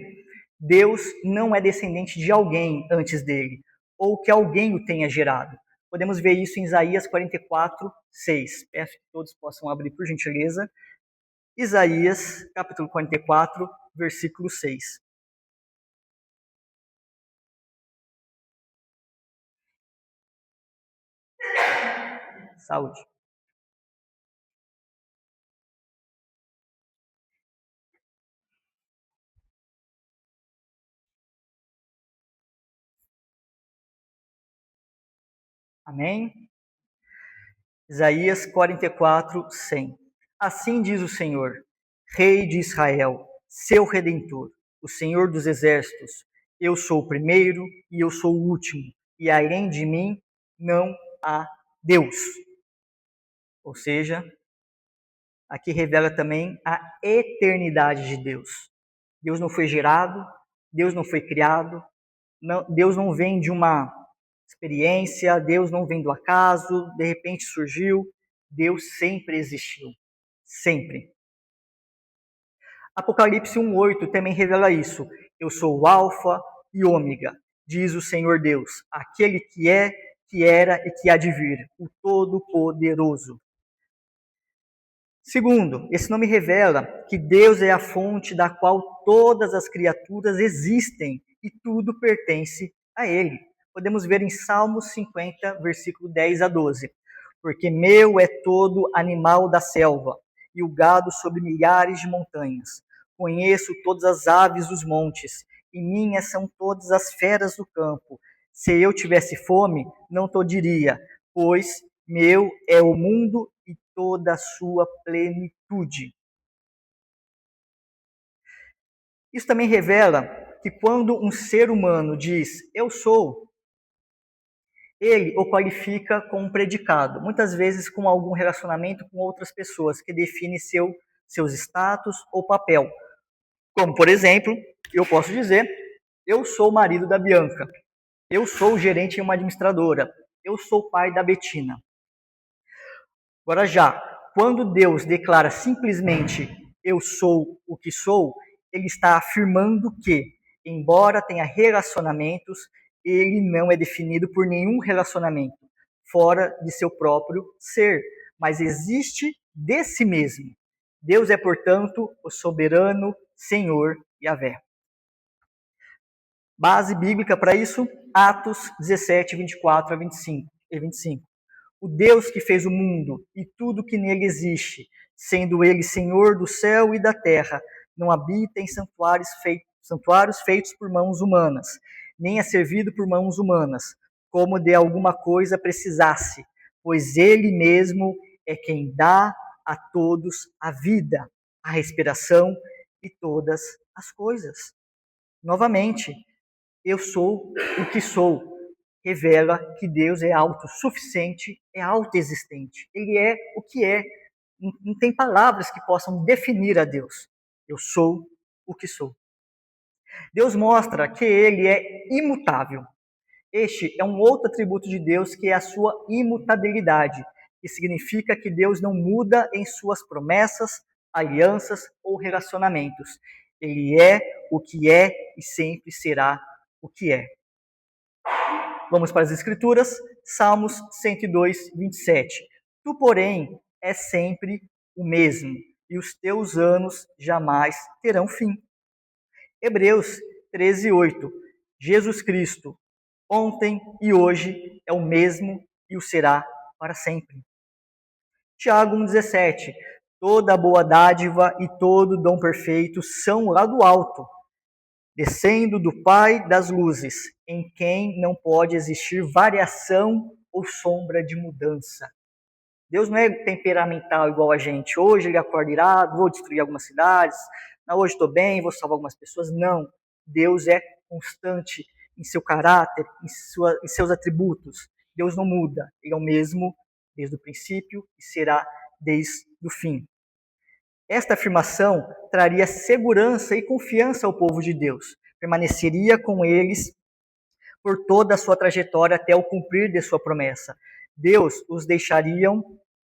[SPEAKER 1] Deus não é descendente de alguém antes dele, ou que alguém o tenha gerado. Podemos ver isso em Isaías 44:6. Peço que todos possam abrir, por gentileza. Isaías, capítulo 44, versículo 6. Saúde. Amém? Isaías 44:100. Assim diz o Senhor, Rei de Israel, seu Redentor, o Senhor dos Exércitos: eu sou o primeiro e eu sou o último, e além de mim não há Deus. Ou seja, aqui revela também a eternidade de Deus. Deus não foi gerado, Deus não foi criado, Deus não vem de uma experiência, Deus não vem do acaso, de repente surgiu. Deus sempre existiu. Sempre. Apocalipse 1:8 também revela isso. Eu sou o Alfa e Ômega, diz o Senhor Deus, aquele que é, que era e que há de vir, o Todo-Poderoso. Segundo, esse nome revela que Deus é a fonte da qual todas as criaturas existem e tudo pertence a Ele. Podemos ver em Salmos 50, versículo 10-12. Porque meu é todo animal da selva, e o gado sobre milhares de montanhas. Conheço todas as aves dos montes, e minhas são todas as feras do campo. Se eu tivesse fome, não te diria, pois meu é o mundo e toda a sua plenitude. Isso também revela que quando um ser humano diz eu sou, ele o qualifica com um predicado, muitas vezes com algum relacionamento com outras pessoas, que define seus status ou papel. Como, por exemplo, eu posso dizer, eu sou o marido da Bianca, eu sou o gerente em uma administradora, eu sou o pai da Betina. Agora já, quando Deus declara simplesmente eu sou o que sou, ele está afirmando que, embora tenha relacionamentos, ele não é definido por nenhum relacionamento fora de seu próprio ser, mas existe de si mesmo. Deus é, portanto, o soberano Senhor Yahvé. Base bíblica para isso, Atos 17, 24 a 25. O Deus que fez o mundo e tudo que nele existe, sendo ele Senhor do céu e da terra, não habita em santuários feitos por mãos humanas, nem é servido por mãos humanas, como de alguma coisa precisasse, pois ele mesmo é quem dá a todos a vida, a respiração e todas as coisas. Novamente, eu sou o que sou. Revela que Deus é autossuficiente, é autoexistente. Ele é o que é. Não tem palavras que possam definir a Deus. Eu sou o que sou. Deus mostra que ele é imutável. Este é um outro atributo de Deus, que é a sua imutabilidade, que significa que Deus não muda em suas promessas, alianças ou relacionamentos. Ele é o que é e sempre será o que é. Vamos para as Escrituras, Salmos 102, 27. Tu, porém, és sempre o mesmo, e os teus anos jamais terão fim. Hebreus 13, 8. Jesus Cristo, ontem e hoje, é o mesmo e o será para sempre. Tiago 1,17. Toda boa dádiva e todo dom perfeito são lá do alto, descendo do Pai das luzes, em quem não pode existir variação ou sombra de mudança. Deus não é temperamental igual a gente. Hoje ele acorda irado, vou destruir algumas cidades, hoje estou bem, vou salvar algumas pessoas. Não. Deus é constante em seu caráter, em seus atributos. Deus não muda. Ele é o mesmo desde o princípio e será desde o fim. Esta afirmação traria segurança e confiança ao povo de Deus. Permaneceria com eles por toda a sua trajetória até o cumprir de sua promessa. Deus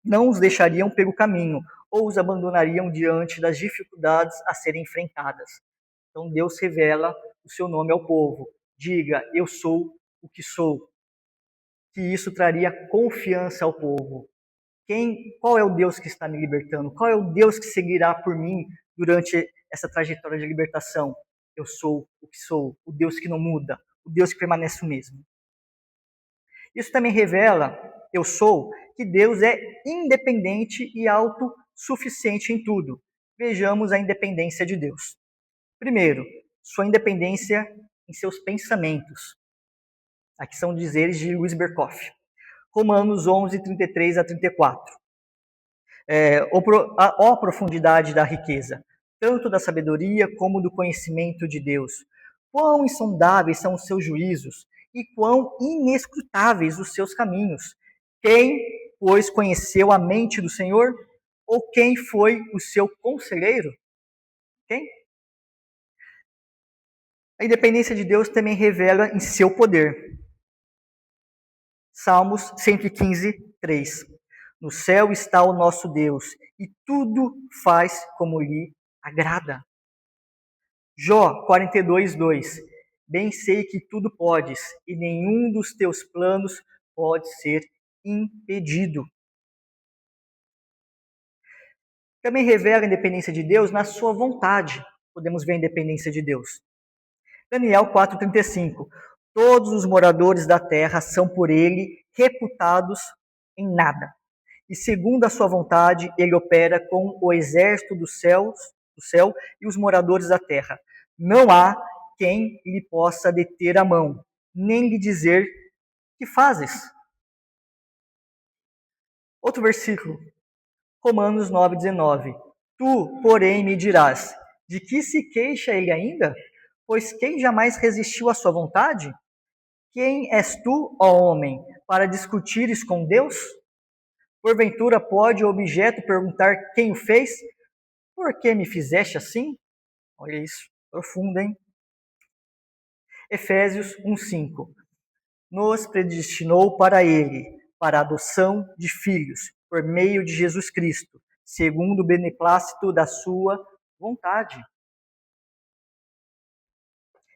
[SPEAKER 1] não os deixariam pelo caminho, ou os abandonariam diante das dificuldades a serem enfrentadas. Então Deus revela o seu nome ao povo. Diga, eu sou o que sou. Que isso traria confiança ao povo. Qual é o Deus que está me libertando? Qual é o Deus que seguirá por mim durante essa trajetória de libertação? Eu sou o que sou, o Deus que não muda, o Deus que permanece o mesmo. Isso também revela, eu sou, que Deus é independente e autossuficiente em tudo. Vejamos a independência de Deus. Primeiro, sua independência em seus pensamentos. Aqui são dizeres de Luiz Berkoff. Romanos 11, 33 a 34. Ó profundidade da riqueza, tanto da sabedoria como do conhecimento de Deus. Quão insondáveis são os seus juízos e quão inescrutáveis os seus caminhos. Quem, pois, conheceu a mente do Senhor? Ou quem foi o seu conselheiro? Quem? A independência de Deus também revela em seu poder. Salmos 115, 3. No céu está o nosso Deus, e tudo faz como lhe agrada. Jó 42, 2. Bem sei que tudo podes, e nenhum dos teus planos pode ser impedido. Também revela a independência de Deus na sua vontade. Podemos ver a independência de Deus. Daniel 4,35. Todos os moradores da terra são por ele reputados em nada. E segundo a sua vontade, ele opera com o exército do céu e os moradores da terra. Não há quem lhe possa deter a mão, nem lhe dizer: que fazes? Outro versículo, Romanos 9,19. Tu, porém, me dirás: de que se queixa ele ainda? Pois quem jamais resistiu à sua vontade? Quem és tu, ó homem, para discutires com Deus? Porventura pode o objeto perguntar quem o fez? Por que me fizeste assim? Olha isso, profundo, hein? Efésios 1:5. Nos predestinou para ele, para a adoção de filhos, por meio de Jesus Cristo, segundo o beneplácito da sua vontade.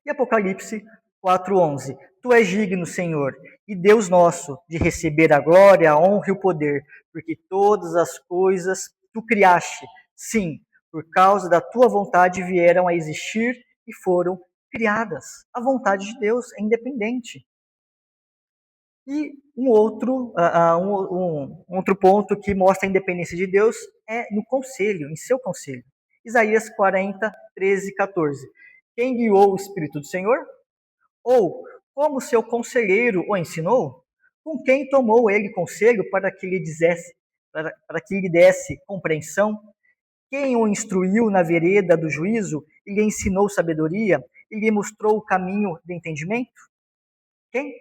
[SPEAKER 1] E Apocalipse 4:11. Tu és digno, Senhor, e Deus nosso, de receber a glória, a honra e o poder, porque todas as coisas tu criaste, sim, por causa da tua vontade vieram a existir e foram criadas. A vontade de Deus é independente. E um outro ponto que mostra a independência de Deus é no conselho, em seu conselho. Isaías 40, 13 e 14. Quem guiou o Espírito do Senhor? Ou, como seu conselheiro o ensinou? Com quem tomou ele conselho para que lhe dissesse, para que lhe desse compreensão? Quem o instruiu na vereda do juízo e lhe ensinou sabedoria e lhe mostrou o caminho do entendimento? Quem?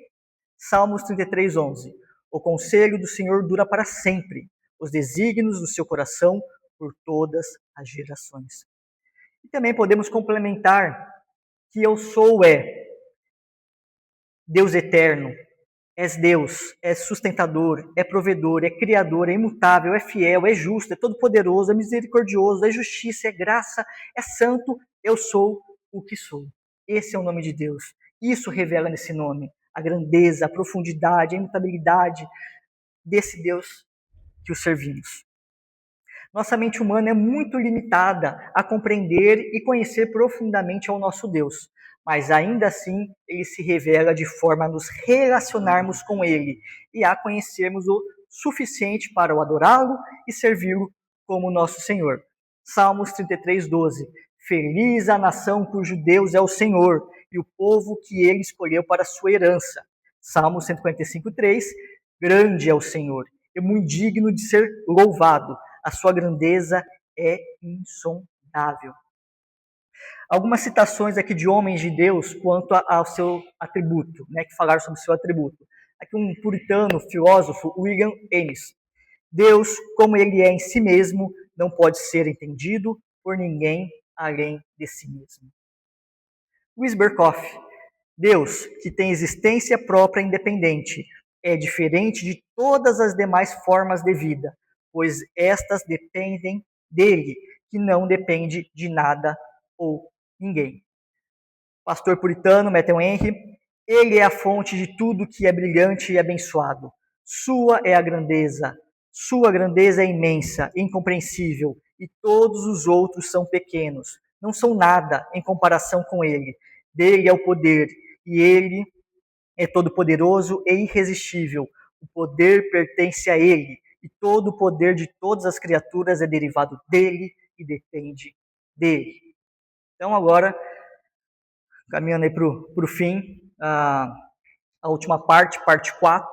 [SPEAKER 1] Salmos 33:11. O conselho do Senhor dura para sempre, os desígnios do seu coração por todas as gerações. E também podemos complementar que eu sou Deus eterno, és Deus, és sustentador, é provedor, é criador, é imutável, é fiel, é justo, é todo-poderoso, é misericordioso, é justiça, é graça, é santo, eu sou o que sou. Esse é o nome de Deus. Isso revela nesse nome a grandeza, a profundidade, a imutabilidade desse Deus que o servimos. Nossa mente humana é muito limitada a compreender e conhecer profundamente ao nosso Deus, mas ainda assim ele se revela de forma a nos relacionarmos com ele e a conhecermos o suficiente para o adorá-lo e servi-lo como nosso Senhor. Salmos 33:12. Feliz a nação cujo Deus é o Senhor e o povo que ele escolheu para sua herança. Salmos 145:3. Grande é o Senhor e muito digno de ser louvado. A sua grandeza é insondável. Algumas citações aqui de homens de Deus quanto ao seu atributo, né, que falaram sobre o seu atributo. Aqui um puritano, filósofo, William Ennis. Deus, como ele é em si mesmo, não pode ser entendido por ninguém além de si mesmo. Luiz Berkoff. Deus, que tem existência própria e independente, é diferente de todas as demais formas de vida, pois estas dependem dele, que não depende de nada ou ninguém. Pastor puritano Matthew Henry, ele é a fonte de tudo que é brilhante e abençoado. Sua é a grandeza, sua grandeza é imensa, incompreensível, e todos os outros são pequenos, não são nada em comparação com ele. Dele é o poder, e ele é todo-poderoso e irresistível. O poder pertence a ele, e todo o poder de todas as criaturas é derivado dele e depende dele. Então, agora, caminhando aí para o fim, a última parte 4,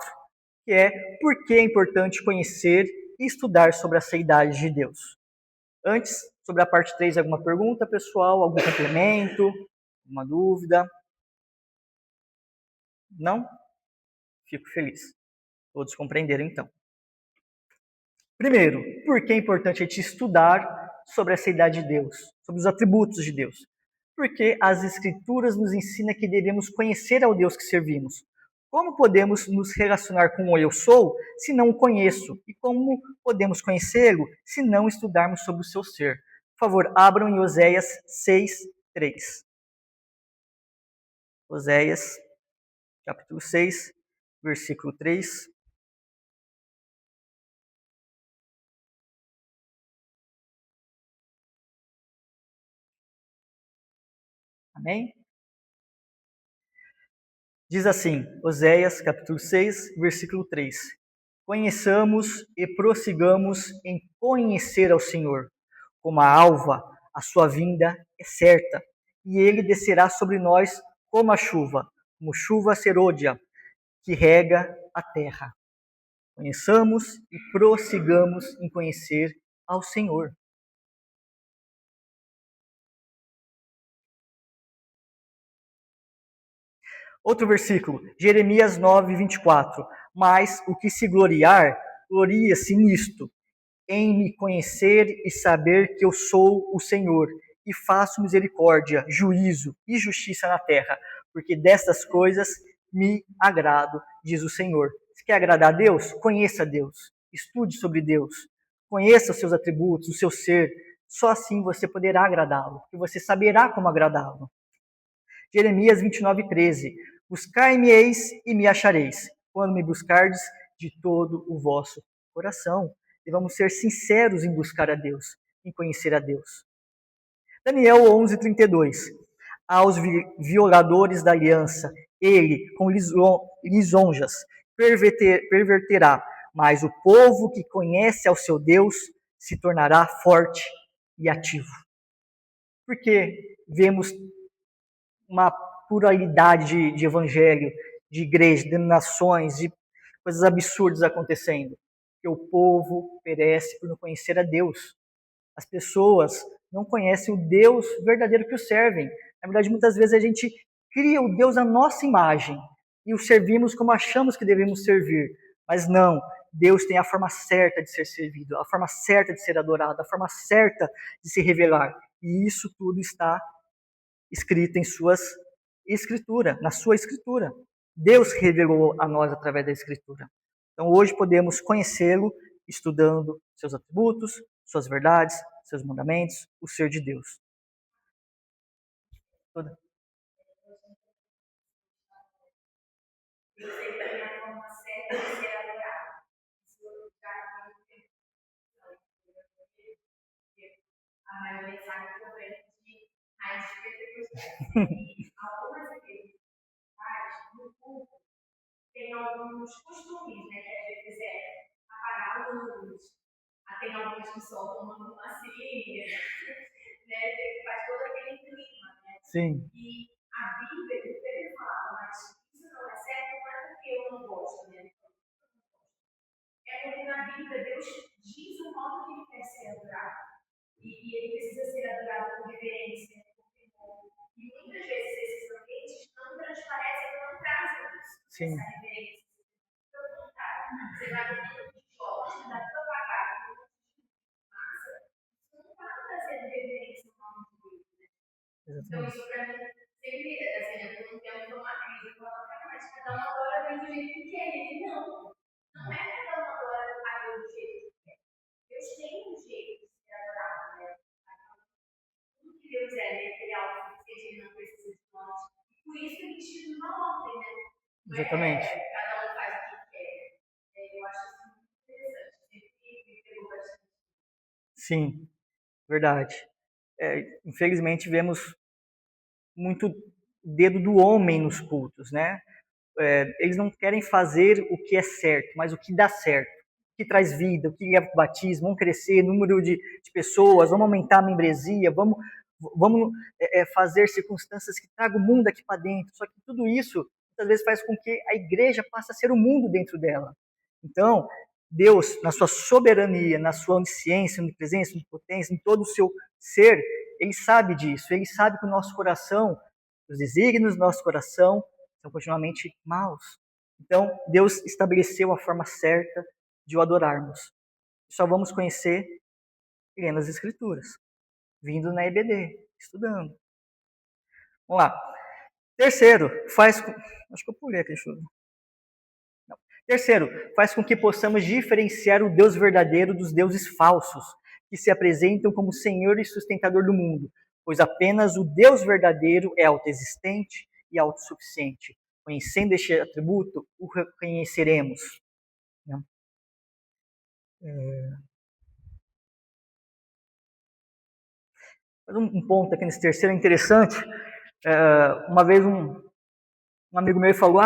[SPEAKER 1] que é por que é importante conhecer e estudar sobre a seidade de Deus. Antes, sobre a parte 3, alguma pergunta, pessoal? Algum complemento? Alguma dúvida? Não? Fico feliz. Todos compreenderam, então. Primeiro, por que é importante a gente estudar sobre a seidade de Deus, sobre os atributos de Deus? Porque as Escrituras nos ensinam que devemos conhecer ao Deus que servimos. Como podemos nos relacionar com o eu sou se não o conheço? E como podemos conhecê-lo se não estudarmos sobre o seu ser? Por favor, abram em Oséias 6:3. Oséias, capítulo 6, versículo 3. Amém? Diz assim, Oséias, capítulo 6, versículo 3. Conheçamos e prossigamos em conhecer ao Senhor. Como a alva, a sua vinda é certa, e ele descerá sobre nós como a chuva, como chuva serôdia, que rega a terra. Conheçamos e prossigamos em conhecer ao Senhor. Outro versículo, Jeremias 9:24. Mas o que se gloriar, gloria-se nisto, em me conhecer e saber que eu sou o Senhor, e faço misericórdia, juízo e justiça na terra, porque destas coisas me agrado, diz o Senhor. Se quer agradar a Deus? Conheça Deus, estude sobre Deus, conheça os seus atributos, o seu ser, só assim você poderá agradá-lo, e você saberá como agradá-lo. Jeremias 29:13. Buscai-me-eis e me achareis, quando me buscardes de todo o vosso coração. E vamos ser sinceros em buscar a Deus, em conhecer a Deus. Daniel 11:32. Aos violadores da aliança, ele com lisonjas perverterá, mas o povo que conhece ao seu Deus se tornará forte e ativo. Porque vemos uma pluralidade de evangelho, de igrejas, de denominações, de coisas absurdas acontecendo. Que o povo perece por não conhecer a Deus. As pessoas não conhecem o Deus verdadeiro que o servem. Na verdade, muitas vezes a gente cria o Deus à nossa imagem e o servimos como achamos que devemos servir. Mas não, Deus tem a forma certa de ser servido, a forma certa de ser adorado, a forma certa de se revelar. E isso tudo está escrito em na sua escritura. Deus revelou a nós através da escritura. Então hoje podemos conhecê-lo estudando seus atributos, suas verdades, seus mandamentos, o ser de Deus. Toda. A maioria sabe que eu venho de raiz de algumas igrejas no culto tem alguns costumes, né, que às vezes apagar a luz, tem algumas que soltam uma fumacinha, né, faz todo aquele clima, né? Sim. E a Bíblia, ele fala, mas isso não é certo, não é porque eu não gosto, né? É porque na Bíblia Deus diz o modo que ele quer ser adorado. E ele precisa ser adorado com reverência, com temor. E muitas vezes esses ambientes não transparecem, não trazem isso, essa reverência. Pelo contrário, você vai no mundo de jogos, que dá propaganda, massa, isso não está trazendo reverência ao nome de Deus. Né? Então, isso para mim, sempre, assim, eu não tenho uma crise, eu falo, mas cada um adora Deus do jeito que quer. Ele não. Não é cada um adora a Deus do jeito que quer. Deus tem um jeito de ser adorado. Tudo que Deus ele é autossuficiente, ele não precisa de nós. E por isso ele institui uma ordem, né? Exatamente. Cada um faz o que quer. Eu acho isso muito interessante. Sempre me pegou bastante. Sim, verdade. Infelizmente, vemos muito dedo do homem nos cultos, né? Eles não querem fazer o que é certo, mas o que dá certo, o que traz vida, o que leva para o batismo, vamos crescer, número de pessoas, vamos aumentar a membresia, vamos fazer circunstâncias que tragam o mundo aqui para dentro. Só que tudo isso, muitas vezes, faz com que a igreja passe a ser o mundo dentro dela. Então, Deus, na sua soberania, na sua onisciência, onipresença, onipotência, em todo o seu ser, Ele sabe disso. Ele sabe que o nosso coração, os desígnios do nosso coração, são continuamente maus. Então, Deus estabeleceu a forma certa de o adorarmos. Só vamos conhecer lendo as Escrituras, vindo na EBD, estudando. Vamos lá. Terceiro, acho que eu pulei aqui, não. Terceiro, faz com que possamos diferenciar o Deus verdadeiro dos deuses falsos, que se apresentam como Senhor e sustentador do mundo, pois apenas o Deus verdadeiro é autoexistente e autossuficiente. Conhecendo este atributo, o reconheceremos. Um ponto aqui nesse terceiro é interessante. Uma vez um amigo meu falou,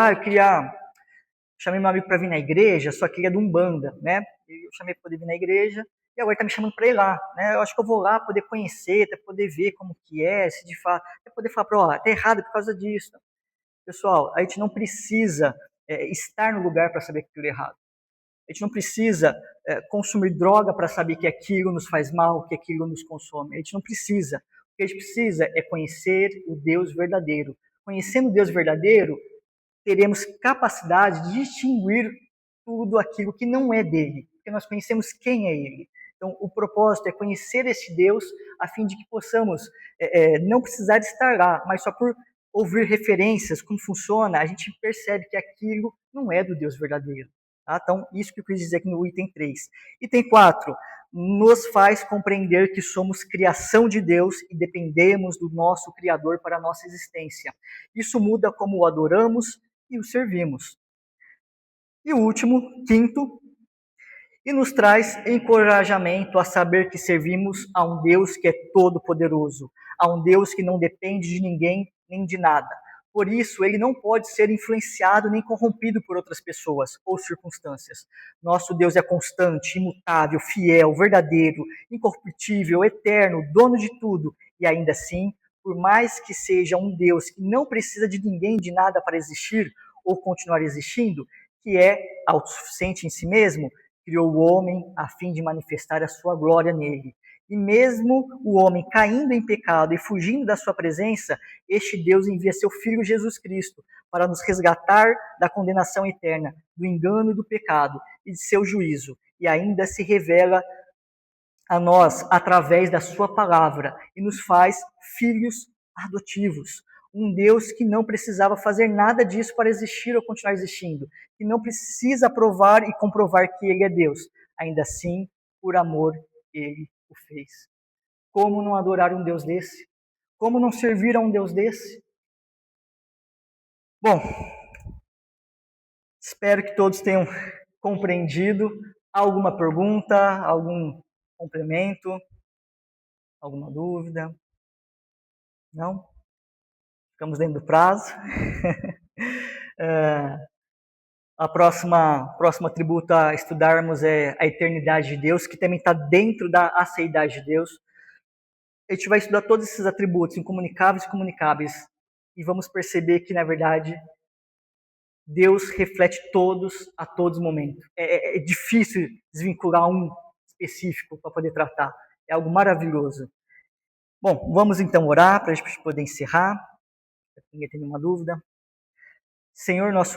[SPEAKER 1] chamei meu amigo para vir na igreja, só que ele é de Umbanda, né? Eu chamei para poder vir na igreja, e agora ele está me chamando para ir lá, né? Eu acho que eu vou lá poder conhecer, até poder ver como que é, se de fato, até poder falar para está errado por causa disso. Pessoal, a gente não precisa estar no lugar para saber que aquilo é errado. A gente não precisa consumir droga para saber que aquilo nos faz mal, que aquilo nos consome. A gente não precisa. O que a gente precisa é conhecer o Deus verdadeiro. Conhecendo o Deus verdadeiro, teremos capacidade de distinguir tudo aquilo que não é dele, porque nós conhecemos quem é ele. Então, o propósito é conhecer esse Deus, a fim de que possamos não precisar estar lá, mas só por ouvir referências, como funciona, a gente percebe que aquilo não é do Deus verdadeiro. Tá? Então, isso que eu quis dizer aqui no item 3. Item 4, nos faz compreender que somos criação de Deus e dependemos do nosso Criador para a nossa existência. Isso muda como o adoramos e o servimos. E o último, quinto, e nos traz encorajamento a saber que servimos a um Deus que é todo-poderoso, a um Deus que não depende de ninguém nem de nada. Por isso, ele não pode ser influenciado nem corrompido por outras pessoas ou circunstâncias. Nosso Deus é constante, imutável, fiel, verdadeiro, incorruptível, eterno, dono de tudo. E ainda assim, por mais que seja um Deus que não precisa de ninguém, de nada para existir ou continuar existindo, que é autossuficiente em si mesmo, criou o homem a fim de manifestar a sua glória nele. E mesmo o homem caindo em pecado e fugindo da sua presença, este Deus envia seu Filho Jesus Cristo para nos resgatar da condenação eterna, do engano e do pecado e de seu juízo. E ainda se revela a nós através da sua palavra e nos faz filhos adotivos. Um Deus que não precisava fazer nada disso para existir ou continuar existindo, que não precisa provar e comprovar que ele é Deus. Ainda assim, por amor, ele o fez. Como não adorar um Deus desse? Como não servir a um Deus desse? Bom, espero que todos tenham compreendido. Alguma pergunta, algum complemento, alguma dúvida? Não? Ficamos dentro do prazo. A próxima tributo a estudarmos é a eternidade de Deus, que também está dentro da aceidade de Deus. A gente vai estudar todos esses atributos, incomunicáveis e comunicáveis, e vamos perceber que, na verdade, Deus reflete todos a todos os momentos. É difícil desvincular um específico para poder tratar. É algo maravilhoso. Bom, vamos então orar para a gente poder encerrar. Ninguém tem nenhuma dúvida. Senhor, nosso